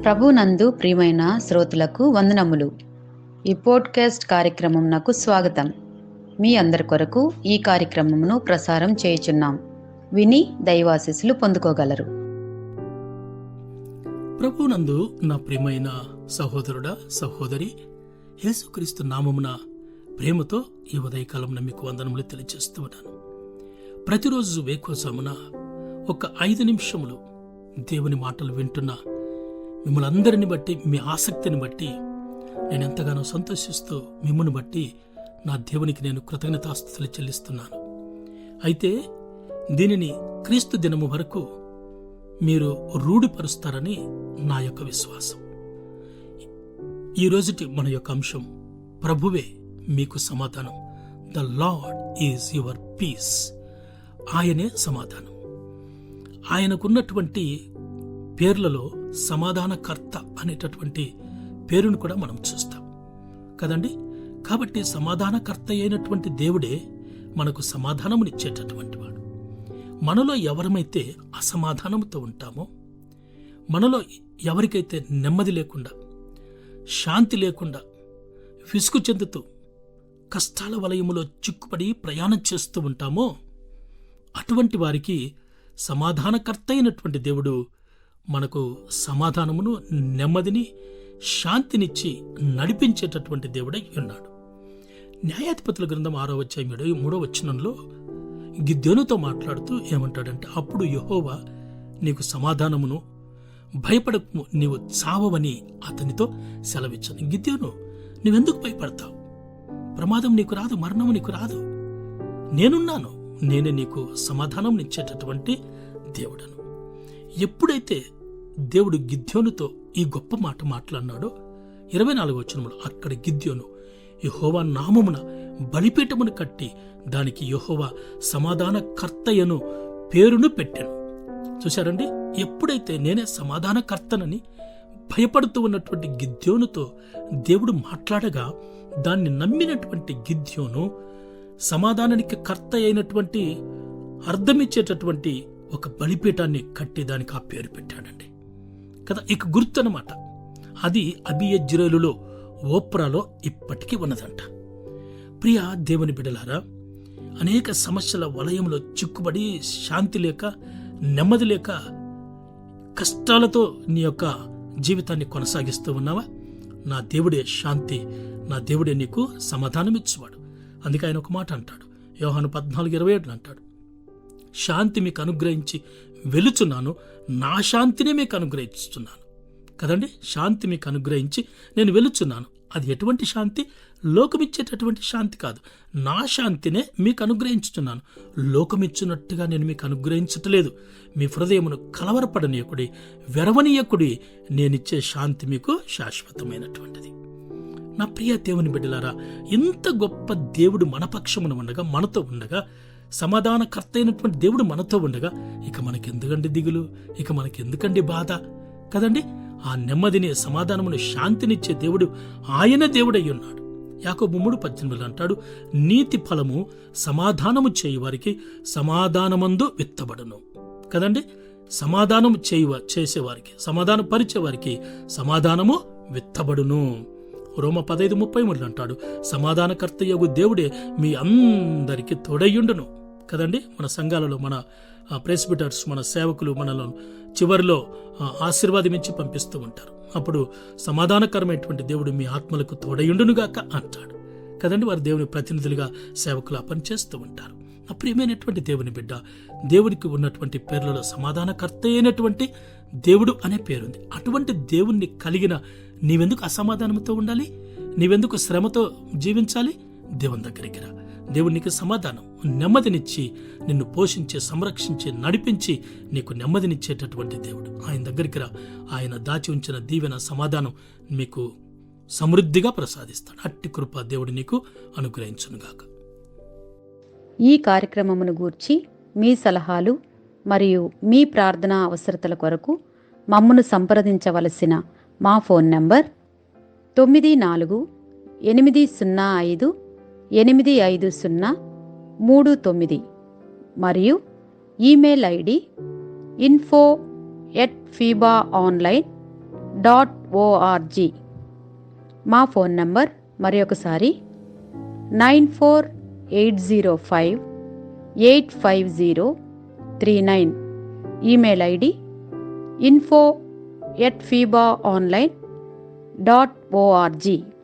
ప్రభునందు ప్రియమైన శ్రోతలకు వందనములు. ఈ పోడ్కాస్ట్ కార్యక్రమం నాకు స్వాగతం. మీ అందరి కొరకు ఈ కార్యక్రమమును ప్రసారం చేయుచున్నాం. విని దైవాశీస్సులు పొందుకోగలరు. ప్రభునందు నా ప్రియమైన సహోదరుడా సహోదరి, యేసుక్రీస్తు నామమున ప్రేమతో ఈ ఉదయకాలంలో మీకు వందనములు తెలియజేస్తూ ఉన్నాను. ప్రతిరోజు వేకోజామున ఒక 5 నిమిషములు దేవుని మాటలు వింటున్న మిమ్మల్ని అందరిని బట్టి, మీ ఆసక్తిని బట్టి నేను ఎంతగానో సంతోషిస్తూ మిమ్మల్ని బట్టి నా దేవునికి నేను కృతజ్ఞతాస్తుతులు చెల్లిస్తున్నాను. అయితే దీనిని క్రీస్తు దినము వరకు మీరు రూఢిపరుస్తారని నా యొక్క విశ్వాసం. ఈ రోజుటి మన యొక్క అంశం, ప్రభువే మీకు సమాధానం. The lord is your peace. ఆయనే సమాధానం. ఆయనకున్నటువంటి పేర్లలో సమాధానకర్త అనేటటువంటి పేరును కూడా మనం చూస్తాం కదండి. కాబట్టి సమాధానకర్త అయినటువంటి దేవుడే మనకు సమాధానమునిచ్చేటటువంటి వాడు. మనలో ఎవరమైతే అసమాధానముతో ఉంటామో, మనలో ఎవరికైతే నెమ్మది లేకుండా, శాంతి లేకుండా, విసుగు చెందుతూ కష్టాల వలయములో చిక్కుపడి ప్రయాణం చేస్తూ ఉంటామో, అటువంటి వారికి సమాధానకర్త అయినటువంటి దేవుడు మనకు సమాధానమును, నెమ్మదిని, శాంతినిచ్చి నడిపించేటటువంటి దేవుడై ఉన్నాడు. న్యాయాధిపతుల గ్రంథం 6వ అధ్యాయం 3వ వచనంలో గిద్యోనుతో మాట్లాడుతూ ఏమంటాడంటే, అప్పుడు యెహోవా నీకు సమాధానమును, భయపడకు, నీవు చావవని అతనితో సెలవిచ్చాను. గిద్యోను, నువ్వెందుకు భయపడతావు? ప్రమాదం నీకు రాదు, మరణము నీకు రాదు. నేనున్నాను, నేనే నీకు సమాధానం ఇచ్చేటటువంటి దేవుడను. ఎప్పుడైతే దేవుడు గిద్యోనుతో ఈ గొప్ప మాట మాట్లాడినాడో 24వ వచనంలో, అక్కడ గిద్యోను యెహోవా నామమున బలిపీఠమును కట్టి దానికి యెహోవా సమాధానకర్తయను పేరును పెట్టాను. చూశారండి, ఎప్పుడైతే నేనే సమాధానకర్తనని భయపడుతూ ఉన్నటువంటి గిద్యోనుతో దేవుడు మాట్లాడగా, దాన్ని నమ్మినటువంటి గిద్యోను సమాధానానికి కర్త అయినటువంటి అర్థమిచ్చేటటువంటి ఒక బలిపీఠాన్ని కట్టి దానికి ఆ పేరు పెట్టాడండి కదా. ఇక గుర్తు అనమాట. అది అబియజ్రేలులో, ఓప్రాలో ఇప్పటికీ ఉన్నదంట. ప్రియ దేవుని బిడ్డలారా, అనేక సమస్యల వలయంలో చిక్కుబడి, శాంతి లేక, నెమ్మది లేక, కష్టాలతో నీ యొక్క జీవితాన్ని కొనసాగిస్తూ ఉన్నావా? నా దేవుడే శాంతి, నా దేవుడే నీకు సమాధానం ఇచ్చేవాడు. అందుకే ఆయన ఒక మాట అంటాడు, యోహాను 14:27 అంటాడు, శాంతి మీకు అనుగ్రహించి వెలుచున్నాను, నా శాంతినే మీకు అనుగ్రహిస్తున్నాను కదండి. శాంతి మీకు అనుగ్రహించి నేను వెలుచున్నాను. అది ఎటువంటి శాంతి? లోకమిచ్చేటటువంటి శాంతి కాదు. నా శాంతినే మీకు అనుగ్రహించుతున్నాను. లోకమిచ్చినట్టుగా నేను మీకు అనుగ్రహించట్లేదు. మీ హృదయమును కలవరపడనీయకుడి, వెరవనీయకుడి. నేనిచ్చే శాంతి మీకు శాశ్వతమైనటువంటిది. నా ప్రియ దేవుని బిడ్డలారా, ఇంత గొప్ప దేవుడు మన పక్షమున ఉండగా, మనతో ఉండగా, సమాధానకర్త అయినటువంటి దేవుడు మనతో ఉండగా, ఇక మనకెందుకండి దిగులు? ఇక మనకెందుకండి బాధ? కదండి. ఆ నెమ్మదిని, సమాధానమును, శాంతినిచ్చే దేవుడు ఆయన దేవుడై ఉన్నాడు. యాకోబు 3:18 అంటాడు, నీతి ఫలము సమాధానము చేయువారికి సమాధానమందు విత్తబడును కదండి. సమాధానము చేసేవారికి, సమాధానం పరిచేవారికి సమాధానము విత్తబడును. రోమ 15:33 అంటాడు, సమాధానకర్త యగు దేవుడే మీ అందరికీ తోడయ్యుండును కదండి. మన సంఘాలలో మన ప్రెస్బిటర్స్, మన సేవకులు మనలో చివరిలో ఆశీర్వాదమిచ్చి పంపిస్తూ ఉంటారు. అప్పుడు సమాధానకరమైనటువంటి దేవుడు మీ ఆత్మలకు తోడయ్యుండునుగాక అంటాడు కదండి. వారు దేవుని ప్రతినిధులుగా, సేవకులు పనిచేస్తూ ఉంటారు. నా ప్రియమైనటువంటి దేవుని బిడ్డ, దేవుడికి ఉన్నటువంటి పేర్లలో సమాధానకర్త అయినటువంటి దేవుడు అనే పేరుంది. అటువంటి దేవుణ్ణి కలిగిన నీవెందుకు అసమాధానంతో ఉండాలి? నీవెందుకు శ్రమతో జీవించాలి? దేవుని దగ్గరికి రా. దేవుడు నీకు సమాధానం, నెమ్మదినిచ్చి నిన్ను పోషించి, సంరక్షించి, నడిపించి నీకు నెమ్మదినిచ్చేటటువంటి దేవుడు. ఆయన దగ్గరికి రా. ఆయన దాచి ఉంచిన దీవెన, సమాధానం మీకు సమృద్ధిగా ప్రసాదిస్తాడు. అట్టి కృప దేవుడు నీకు అనుగ్రహించునుగాక. ఈ కార్యక్రమమును గూర్చి మీ సలహాలు మరియు మీ ప్రార్థనా అవసరతల కొరకు మమ్మను సంప్రదించవలసిన మా ఫోన్ నంబర్ 9485508539 మరియు ఈమెయిల్ ఐడి info@fibaonline.com మా ఫోన్ నంబర్ మరొకసారి 9480585039. Email ID info@fibaonline.org.